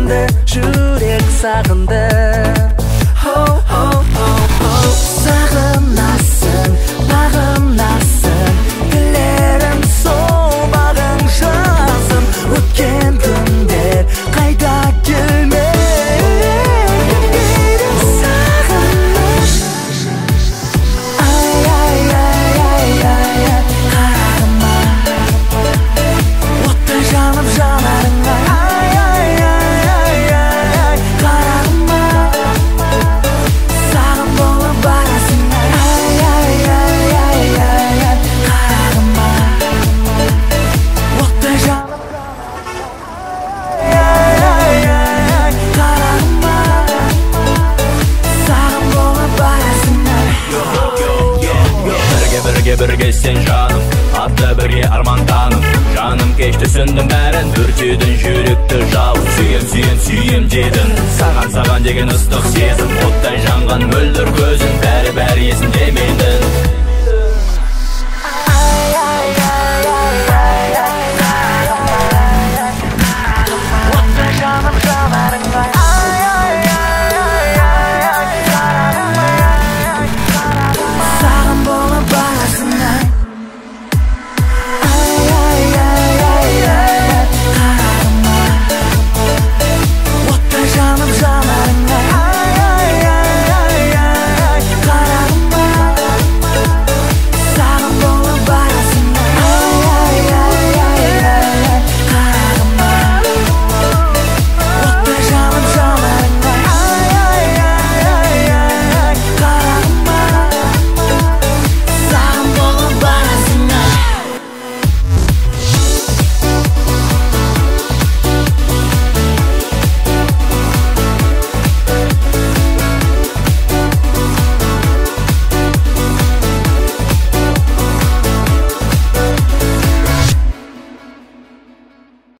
сағынды, жүрек сағынды. Сағынасың, бағынасың, тілерім сол бағың жазым. Өткен күндер қайта келмейді. Сағыныш, қарағыма оттай жанып жанарыңа. Қарағыма сағым болып барасың. Қарағыма оттай жанып қарағыма сағым болып барасың. Бірге сен жаным, атты бірге арман таным. Жаным кешті сүндім бәрін, өртедің жүректі жалын. Сүйем дедің, саған деген ыстық сезім. Оттай жанған мөлдір көзің, бәрі есімде.